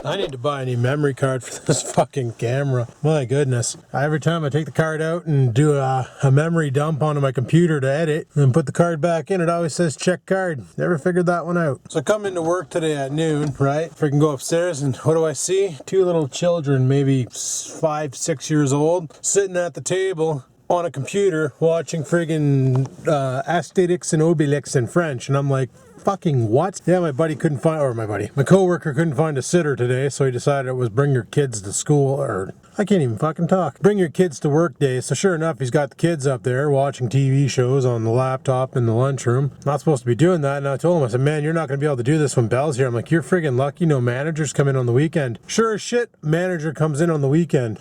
I need to buy a new memory card for this fucking camera. My goodness. Every time I take the card out and do a memory dump onto my computer to edit and put the card back in, it always says check card. Never figured that one out. So I come into work today at noon, right? Freaking go upstairs and what do I see? Two little children, maybe 5, 6 years old, sitting at the table on a computer watching friggin' Asterix and Obelix in French. And I'm like, fucking what? Yeah, my coworker couldn't find a sitter today, so he decided it was bring your kids to school, or I can't even fucking talk. Bring your kids to work day. So sure enough, he's got the kids up there watching TV shows on the laptop in the lunchroom. Not supposed to be doing that. And I told him, I said, man, you're not going to be able to do this when Belle's here. I'm like, you're friggin' lucky no managers come in on the weekend. Sure as shit, manager comes in on the weekend.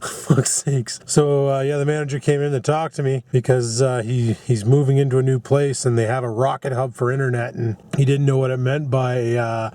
Fuck's sakes. So yeah, the manager came in to talk to me because he's moving into a new place and they have a rocket hub for internet, and he didn't know what it meant by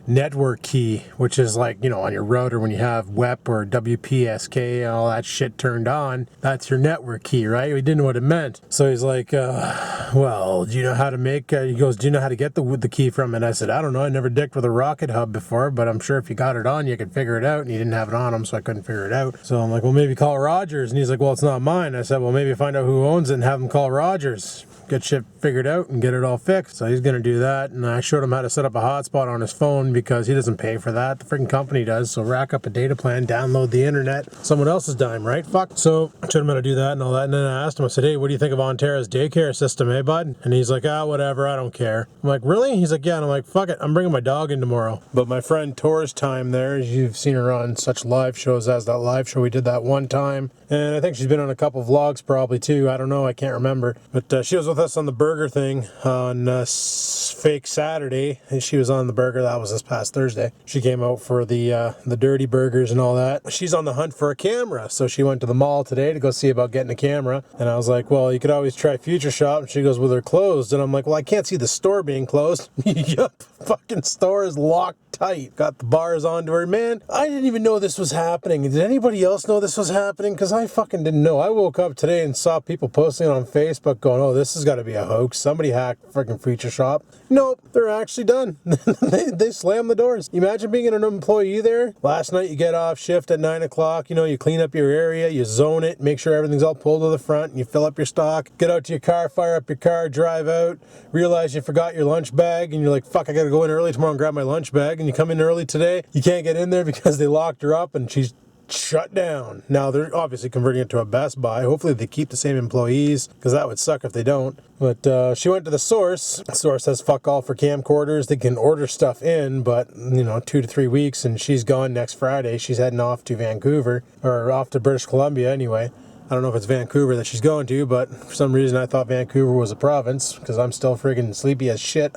network key, which is like, you know, on your router when you have WEP or WPSK and all that shit turned on, that's your network key, right? We didn't know what it meant. So he's like, well, do you know how to make, he goes, do you know how to get the key from it? I said, I don't know, I never dicked with a rocket hub before, but I'm sure if you got it on, you could figure it out, and he didn't have it on him, so I couldn't figure it out. So I'm like, well, maybe call Rogers, and he's like, well, it's not mine. I said, well, maybe find out who owns it and have them call Rogers. Get shit figured out and get it all fixed. So he's gonna do that, and I showed him how to set up a hotspot on his phone because he doesn't pay for that. The freaking company does. So rack up a data plan, download the internet, someone else's dime, right? Fuck. So I showed him how to do that and all that, and then I asked him, I said, hey, what do you think of Onterra's daycare system, eh, bud? And he's like, whatever, I don't care. I'm like, really? He's like, yeah. And I'm like, fuck it, I'm bringing my dog in tomorrow. But my friend Tor's time there, you've seen her on such live shows as that live show we did that one time, and I think she's been on a couple vlogs probably too. I don't know, I can't remember. But she was with us on the burger thing on fake Saturday, and she was on the burger. That was this past Thursday. She came out for the dirty burgers and all that. She's on the hunt for a camera, so she went to the mall today to go see about getting a camera. And I was like, well, you could always try Future Shop. And she goes, well, they're closed. And I'm like, well, I can't see the store being closed. Yup, fucking store is locked tight. Got the bars onto her. Man, I didn't even know this was happening. Did anybody else know this was happening? Because I fucking didn't know. I woke up today and saw people posting on Facebook going, oh, this has got to be a hoax. Somebody hacked freaking Future Shop. Nope, they're actually done. they slammed the doors. Imagine being an employee there. Last night you get off shift at 9 o'clock, you know, you clean up your area, you zone it, make sure everything's all pulled to the front, and you fill up your stock, get out to your car, fire up your car, drive out, realize you forgot your lunch bag, and you're like, fuck, I gotta go in early tomorrow and grab my lunch bag, and you come in early today, you can't get in there because they locked her up and she's shut down. Now they're obviously converting it to a Best Buy. Hopefully they keep the same employees, because that would suck if they don't. But she went to the Source. The Source says fuck all for camcorders. They can order stuff in, but 2 to 3 weeks, and she's gone next Friday. She's heading off to Vancouver, or off to British Columbia anyway. I don't know if it's Vancouver that she's going to, but for some reason I thought Vancouver was a province, because I'm still friggin' sleepy as shit.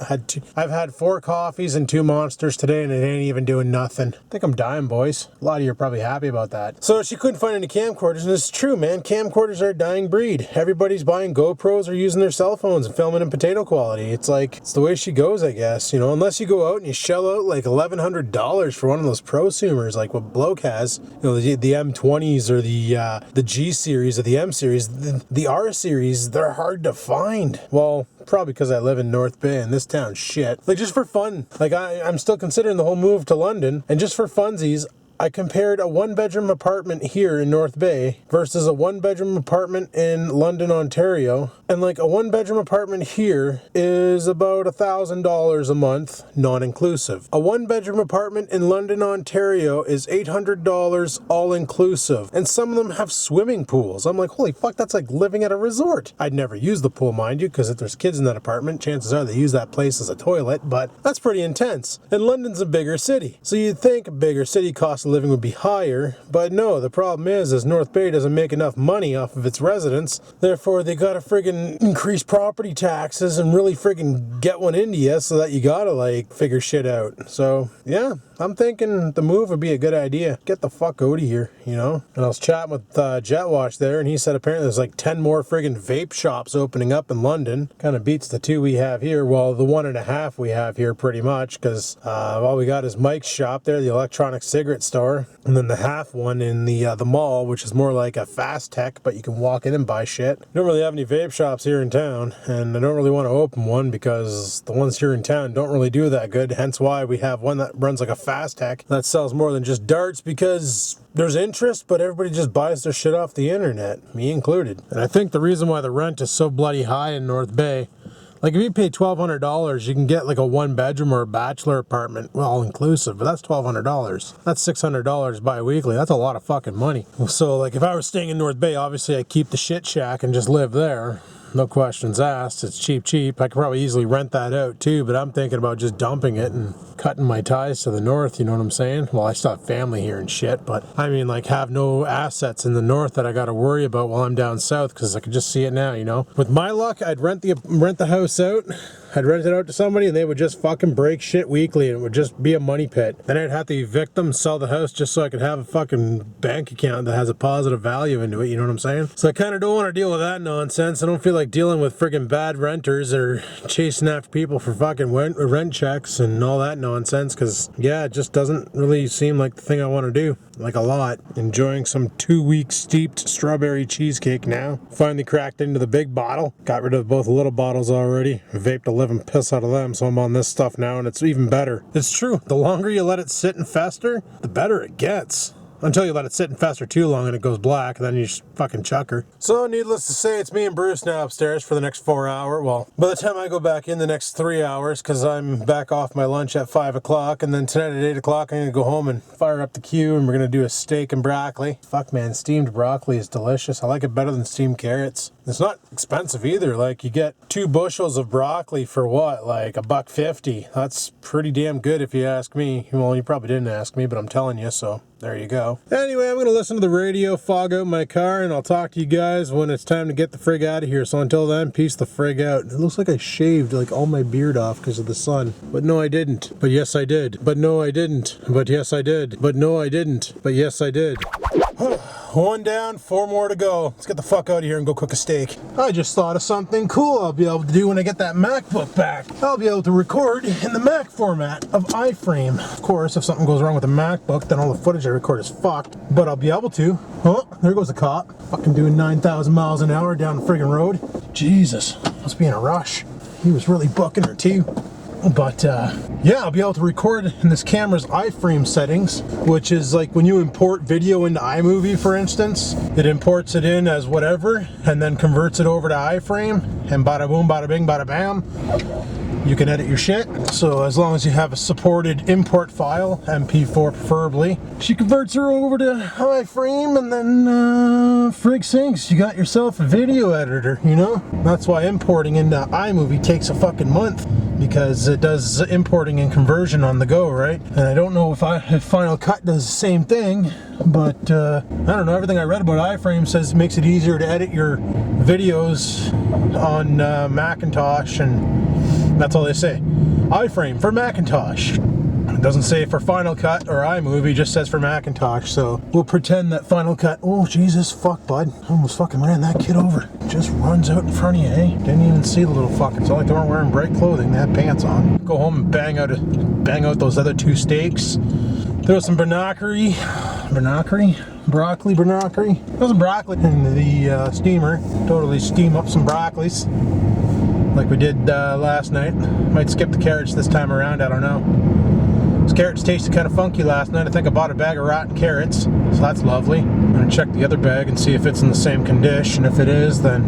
I've had 4 coffees and 2 monsters today, and it ain't even doing nothing. I think I'm dying, boys. A lot of you are probably happy about that. So she couldn't find any camcorders, and it's true, man. Camcorders are a dying breed. Everybody's buying GoPros or using their cell phones and filming in potato quality. It's like, it's the way she goes, I guess. Unless you go out and you shell out like $1,100 for one of those prosumers, like what Bloke has. The M20s or the G series or the M series, the R series, they're hard to find. Well, probably because I live in North Bay and this town's shit. Like, just for fun, like I'm still considering the whole move to London, and just for funsies, I compared a 1-bedroom apartment here in North Bay versus a 1-bedroom apartment in London, Ontario. And like a 1-bedroom apartment here is about $1,000 a month, non-inclusive. A 1-bedroom apartment in London, Ontario is $800 all-inclusive. And some of them have swimming pools. I'm like, holy fuck, that's like living at a resort. I'd never use the pool, mind you, because if there's kids in that apartment, chances are they use that place as a toilet, but that's pretty intense. And London's a bigger city. So you'd think a bigger city costs living would be higher, but no, the problem is North Bay doesn't make enough money off of its residents, therefore they gotta friggin' increase property taxes and really friggin' get one into you, so that you gotta like figure shit out. So yeah, I'm thinking the move would be a good idea. Get the fuck out of here, And I was chatting with Jetwash there, and he said apparently there's like 10 more friggin' vape shops opening up in London. Kind of beats the 2 we have here, well, the 1.5 we have here pretty much, because all we got is Mike's shop there, the electronic cigarette store. store, and then the half one in the mall, which is more like a fast tech, but you can walk in and buy shit. I don't really have any vape shops here in town, and I don't really want to open one because the ones here in town don't really do that good, hence why we have one that runs like a fast tech that sells more than just darts, because there's interest, but everybody just buys their shit off the internet, me included. And I think the reason why the rent is so bloody high in North Bay, like if you pay $1,200, you can get like a 1-bedroom or a bachelor apartment, well, all inclusive, but that's $1,200. That's $600 bi-weekly. That's a lot of fucking money. So like if I was staying in North Bay, obviously I'd keep the shit shack and just live there. No questions asked. It's cheap. I could probably easily rent that out too, but I'm thinking about just dumping it and cutting my ties to the north, you know what I'm saying? Well, I still have family here and shit, but I mean like have no assets in the north that I got to worry about while I'm down south, because I could just see it now, you know? With my luck, I'd rent the house out. I'd rent it out to somebody and they would just fucking break shit weekly and it would just be a money pit. Then I'd have to evict them, sell the house just so I could have a fucking bank account that has a positive value into it, you know what I'm saying? So I kind of don't want to deal with that nonsense. I don't feel like dealing with friggin' bad renters or chasing after people for fucking rent checks and all that nonsense, because yeah, it just doesn't really seem like the thing I want to do. Like a lot. Enjoying some 2-week steeped strawberry cheesecake now. Finally cracked into the big bottle. Got rid of both little bottles already. Vaped a living piss out of them, so I'm on this stuff now and it's even better. It's true. The longer you let it sit and fester, the better it gets. Until you let it sit and fester too long and it goes black, and then you just fucking chuck her. So needless to say, it's me and Bruce now upstairs for the next 4 hours. Well, by the time I go back in the next 3 hours, because I'm back off my lunch at 5 o'clock, and then tonight at 8 o'clock I'm going to go home and fire up the queue, and we're going to do a steak and broccoli. Fuck man, steamed broccoli is delicious. I like it better than steamed carrots. It's not expensive either. Like, you get 2 bushels of broccoli for what, like $1.50. That's pretty damn good if you ask me. Well, you probably didn't ask me, but I'm telling you, so there you go. Anyway, I'm going to listen to the radio, fog out my car, and I'll talk to you guys when it's time to get the frig out of here. So until then, peace the frig out. It looks like I shaved like all my beard off because of the sun. But no, I didn't. But yes, I did. But no, I didn't. But yes, I did. But no, I didn't. But yes, I did. 1 down, 4 more to go. Let's get the fuck out of here and go cook a steak. I just thought of something cool I'll be able to do when I get that MacBook back. I'll be able to record in the Mac format of iframe. Of course, if something goes wrong with the MacBook, then all the footage I record is fucked. But I'll be able to. Oh, there goes the cop. Fucking doing 9,000 miles an hour down the friggin' road. Jesus, must be in a rush. He was really booking her too. But yeah, I'll be able to record in this camera's iframe settings, which is like when you import video into iMovie, for instance, it imports it in as whatever and then converts it over to iframe, and bada boom, bada bing, bada bam, you can edit your shit. So as long as you have a supported import file, MP4 preferably, she converts her over to iframe, and then frig sinks, you got yourself a video editor, you know? That's why importing into iMovie takes a fucking month, because it does importing and conversion on the go, right? And I don't know if Final Cut does the same thing, but I don't know, everything I read about iframe says it makes it easier to edit your videos on Macintosh, and that's all they say. iframe for Macintosh. It doesn't say for Final Cut or iMovie, it just says for Macintosh, so we'll pretend that Final Cut. Oh Jesus, fuck bud, almost fucking ran that kid over. Just runs out in front of you, eh? Didn't even see the little fuckers. It's not like they weren't wearing bright clothing, they had pants on. Go home and bang out those other 2 steaks. Throw some broccoli in the steamer. Totally steam up some broccolis like we did last night. Might skip the carrots this time around, I don't know. Those carrots tasted kind of funky last night. I think I bought a bag of rotten carrots, so that's lovely. I'm gonna check the other bag and see if it's in the same condition. If it is, then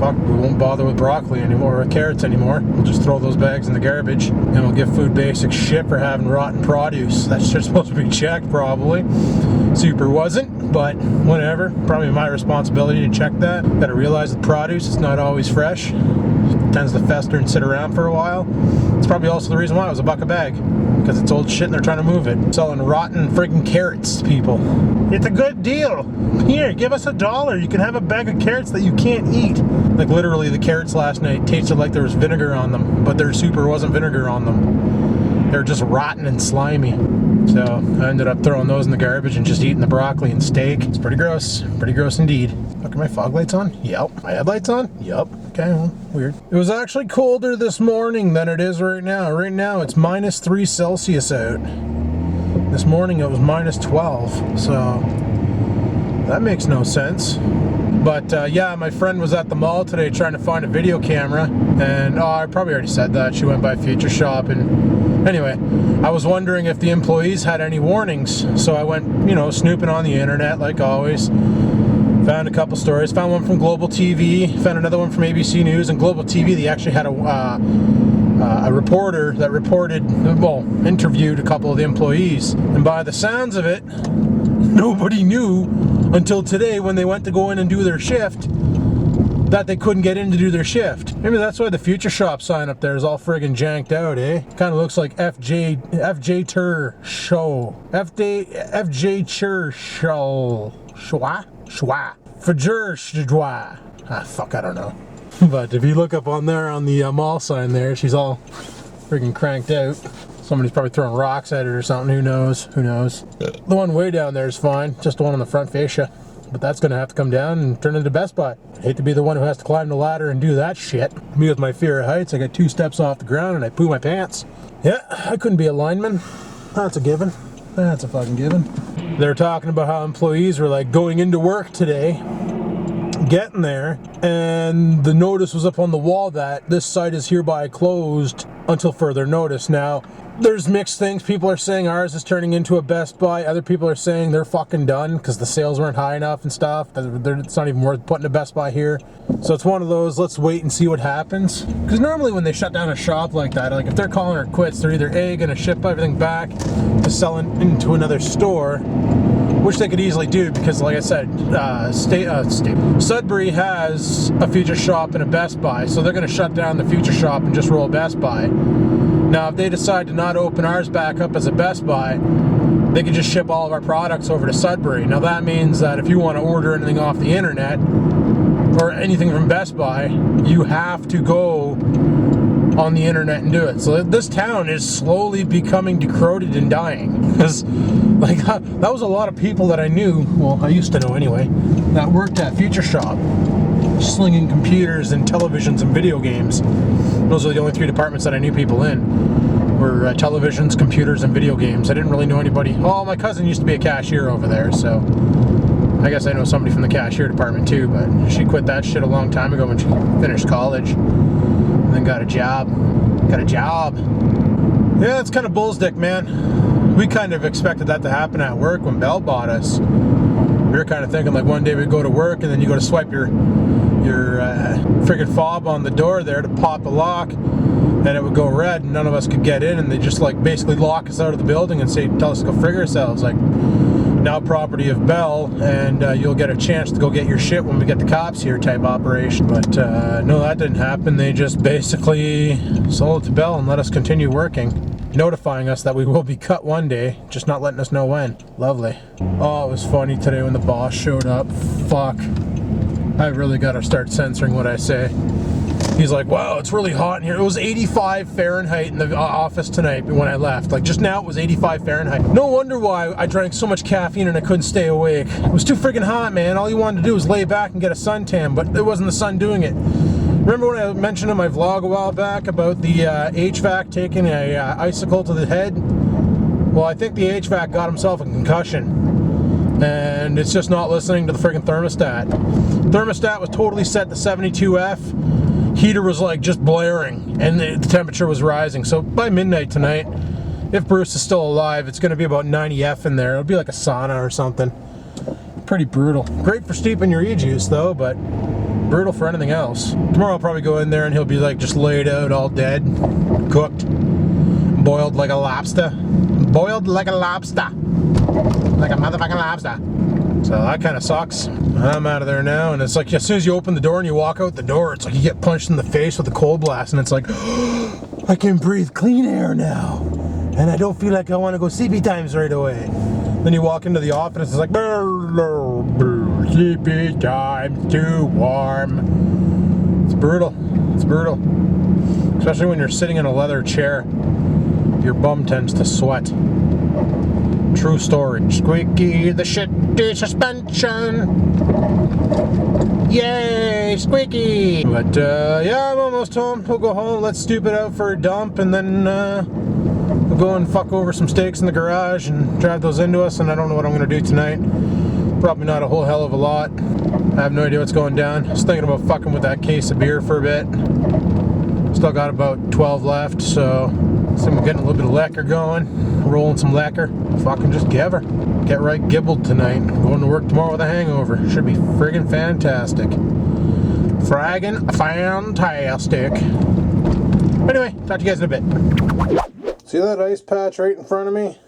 fuck, we won't bother with broccoli anymore or carrots anymore. We'll just throw those bags in the garbage, and we'll give Food Basics shit for having rotten produce. That's just supposed to be checked, probably. Super wasn't, but whatever. Probably my responsibility to check that. Gotta realize that produce is not always fresh. It tends to fester and sit around for a while. It's probably also the reason why it was $1 a bag, because it's old shit and they're trying to move it. Selling rotten friggin' carrots to people. It's a good deal. Here, give us $1. You can have a bag of carrots that you can't eat. Like literally, the carrots last night tasted like there was vinegar on them, but there super wasn't vinegar on them. They're just rotten and slimy. So I ended up throwing those in the garbage and just eating the broccoli and steak. It's pretty gross indeed. Look, are my fog lights on? Yep. My headlights on? Yep. Okay, well, weird. It was actually colder this morning than it is right now. Right now it's -3 Celsius out. This morning it was minus 12, so that makes no sense. But yeah, my friend was at the mall today trying to find a video camera, and I probably already said that. She went by Future Shop, and anyway, I was wondering if the employees had any warnings, so I went, you know, snooping on the internet like always. Found a couple stories. Found one from Global TV, found another one from ABC News. And Global TV, they actually had a reporter that reported, well, interviewed a couple of the employees, and by the sounds of it, nobody knew until today when they went to go in and do their shift that they couldn't get in to do their shift. Maybe that's why the Future Shop sign up there is all friggin' janked out, eh? Kind of looks like FJ Tur Show. FJ Chur Show. Schwa. Fajur Shwa. Ah, fuck, I don't know. But if you look up on there on the mall sign there, she's all friggin' cranked out. Somebody's probably throwing rocks at it or something, who knows, who knows. The one way down there is fine, just the one on the front fascia. But that's gonna have to come down and turn into Best Buy. I hate to be the one who has to climb the ladder and do that shit. Me with my fear of heights, I got 2 steps off the ground and I poo my pants. Yeah, I couldn't be a lineman. That's a given. That's a fucking given. They're talking about how employees were like going into work today, getting there, and the notice was up on the wall that this site is hereby closed until further notice. Now, there's mixed things. People are saying ours is turning into a Best Buy. Other people are saying they're fucking done because the sales weren't high enough and stuff. It's not even worth putting a Best Buy here. So it's one of those, let's wait and see what happens. Because normally when they shut down a shop like that, like if they're calling it quits, they're either A, gonna ship everything back to sell it into another store, which they could easily do because, like I said, Sudbury has a Future Shop and a Best Buy, so they're going to shut down the Future Shop and just roll Best Buy. Now, if they decide to not open ours back up as a Best Buy, they can just ship all of our products over to Sudbury. Now, that means that if you want to order anything off the internet or anything from Best Buy, you have to go on the internet and do it. So this town is slowly becoming decrepit and dying. Because like that was a lot of people that I knew, well, I used to know anyway, that worked at Future Shop, slinging computers and televisions and video games. Those are the only 3 departments that I knew people in, were televisions, computers, and video games. I didn't really know anybody. Oh, my cousin used to be a cashier over there, so I guess I know somebody from the cashier department too, but she quit that shit a long time ago when she finished college. And then got a job. Yeah, it's kind of bull's dick, man. We kind of expected that to happen at work when Bell bought us. We were kind of thinking like one day we'd go to work and then you go to swipe your friggin' fob on the door there to pop the lock, and it would go red and none of us could get in, and they just like basically lock us out of the building and tell us to go frig ourselves. Like, now property of Bell, and you'll get a chance to go get your shit when we get the cops here type operation. But no, that didn't happen. They just basically sold it to Bell and let us continue working, notifying us that we will be cut one day, just not letting us know when. Lovely. Oh, it was funny today when the boss showed up. Fuck. I really gotta start censoring what I say. He's like, wow, it's really hot in here. It was 85 Fahrenheit in the office tonight when I left. Like, just now it was 85 Fahrenheit. No wonder why I drank so much caffeine and I couldn't stay awake. It was too friggin' hot, man. All you wanted to do was lay back and get a suntan, but it wasn't the sun doing it. Remember when I mentioned in my vlog a while back about the HVAC taking a icicle to the head? Well, I think the HVAC got himself a concussion, and it's just not listening to the friggin' thermostat. Thermostat was totally set to 72F. Heater was like just blaring, and the temperature was rising. So by midnight tonight, if Bruce is still alive, it's going to be about 90F in there. It'll be like a sauna or something. Pretty brutal. Great for steeping your e-juice though, but brutal for anything else. Tomorrow I'll probably go in there and he'll be like just laid out, all dead, cooked, boiled like a lobster. Boiled like a lobster. Like a motherfucking lobster. So that kind of sucks. I'm out of there now, and it's like as soon as you open the door and you walk out the door, it's like you get punched in the face with a cold blast, and it's like, I can breathe clean air now, and I don't feel like I want to go CP times right away. Then you walk into the office, it's like, CP times, too warm. It's brutal. It's brutal. Especially when you're sitting in a leather chair. Your bum tends to sweat. True story. Squeaky the shitty suspension. Yay, squeaky. But yeah, I'm almost home. We'll go home. Let's stoop it out for a dump, and then we'll go and fuck over some steaks in the garage and drive those into us, and I don't know what I'm going to do tonight. Probably not a whole hell of a lot. I have no idea what's going down. I was thinking about fucking with that case of beer for a bit. Still got about 12 left, so I'm getting a little bit of liquor going, rolling some liquor. Fucking just give her. Get right gibbled tonight. Going to work tomorrow with a hangover. Should be friggin' fantastic. Fraggin' fantastic. Anyway, talk to you guys in a bit. See that ice patch right in front of me?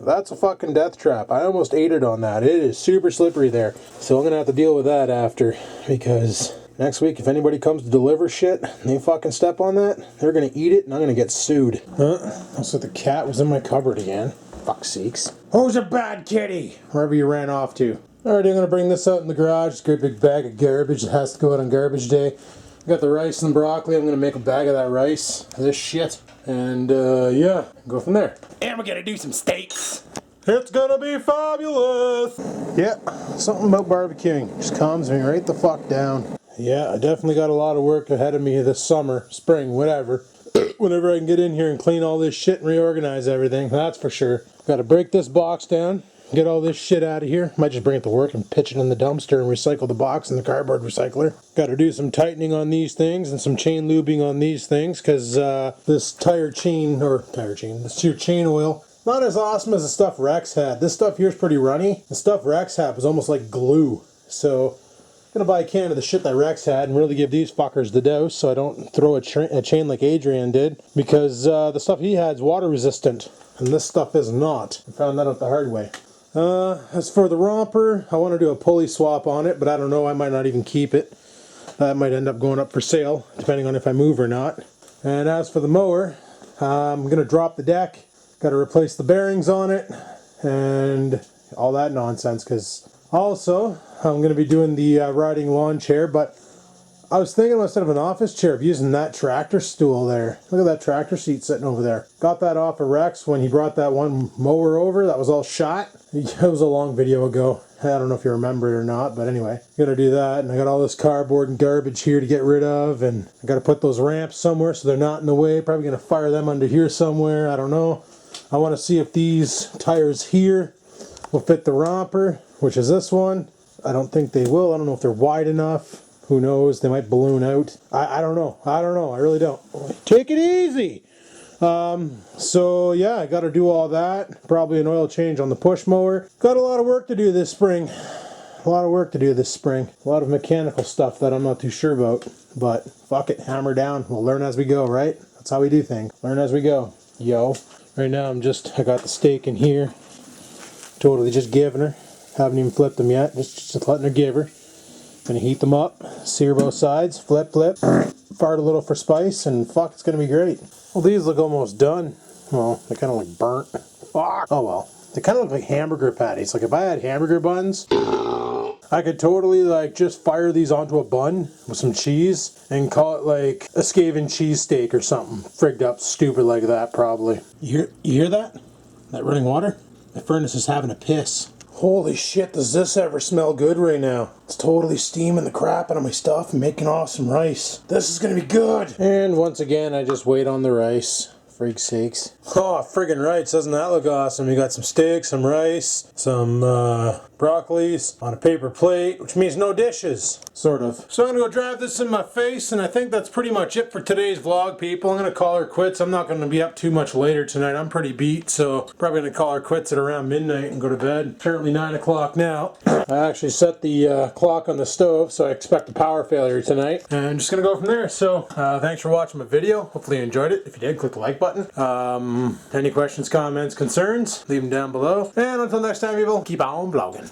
That's a fucking death trap. I almost ate it on that. It is super slippery there. So I'm going to have to deal with that after, because next week, if anybody comes to deliver shit and they fucking step on that, they're going to eat it and I'm going to get sued. Looks like the cat was in my cupboard again. Fuck's sakes. Who's a bad kitty? Wherever you ran off to. Alright, I'm going to bring this out in the garage. It's a great big bag of garbage that has to go out on garbage day. Got the rice and broccoli. I'm going to make a bag of that rice. This shit. And yeah, go from there. And we're going to do some steaks. It's going to be fabulous. Yeah, something about barbecuing just calms me right the fuck down. Yeah, I definitely got a lot of work ahead of me this summer, spring, whatever. Whenever I can get in here and clean all this shit and reorganize everything, that's for sure. Got to break this box down, get all this shit out of here. Might just bring it to work and pitch it in the dumpster and recycle the box in the cardboard recycler. Got to do some tightening on these things and some chain lubing on these things, because this this here chain oil, not as awesome as the stuff Rex had. This stuff here is pretty runny. The stuff Rex had was almost like glue. So I'm gonna buy a can of the shit that Rex had and really give these fuckers the dose, so I don't throw a chain like Adrian did, because the stuff he had is water resistant and this stuff is not. I found that out the hard way. As for the romper, I want to do a pulley swap on it, but I don't know, I might not even keep it. That might end up going up for sale, depending on if I move or not. And as for the mower, I'm gonna drop the deck, got to replace the bearings on it and all that nonsense, because also I'm going to be doing the riding lawn chair, but I was thinking instead of an office chair of using that tractor stool there. Look at that tractor seat sitting over there. Got that off of Rex when he brought that one mower over that was all shot. It was a long video ago. I don't know if you remember it or not, but anyway, gonna do that. And I got all this cardboard and garbage here to get rid of, and I got to put those ramps somewhere so they're not in the way. Probably gonna fire them under here somewhere. I don't know. I want to see if these tires here will fit the romper, which is this one. I don't think they will. I don't know if they're wide enough. Who knows? They might balloon out. I don't know. I don't know. I really don't. Take it easy. So yeah, I got to do all that. Probably an oil change on the push mower. Got a lot of work to do this spring. A lot of work to do this spring. A lot of mechanical stuff that I'm not too sure about. But fuck it. Hammer down. We'll learn as we go, right? That's how we do things. Learn as we go. Yo. Right now I got the steak in here. Totally just giving her. Haven't even flipped them yet. Just letting her give her. Gonna heat them up. Sear both sides. Flip. Fart a little for spice. And fuck, it's gonna be great. Well, these look almost done. Well, they kind of look burnt. Fuck. Oh well. They kind of look like hamburger patties. Like if I had hamburger buns, I could totally like just fire these onto a bun with some cheese and call it like a Skaven cheesesteak or something. Frigged up stupid like that probably. You hear that? That running water? My furnace is having a piss. Holy shit, does this ever smell good right now? It's totally steaming the crap out of my stuff and making awesome rice. This is gonna be good. And once again, I just wait on the rice. Freak sakes. Oh, friggin' rice. Doesn't that look awesome? We got some steak, some rice, some broccolis on a paper plate, which means no dishes. Sort of. So I'm gonna go drive this in my face, and I think that's pretty much it for today's vlog, people. I'm gonna call her quits. I'm not gonna be up too much later tonight. I'm pretty beat, so probably gonna call her quits at around midnight and go to bed. Currently 9 o'clock now. I actually set the clock on the stove, so I expect a power failure tonight. And I'm just gonna go from there. So thanks for watching my video. Hopefully you enjoyed it. If you did, click the like button. Any questions, comments, concerns, leave them down below. And until next time, people, keep on vlogging.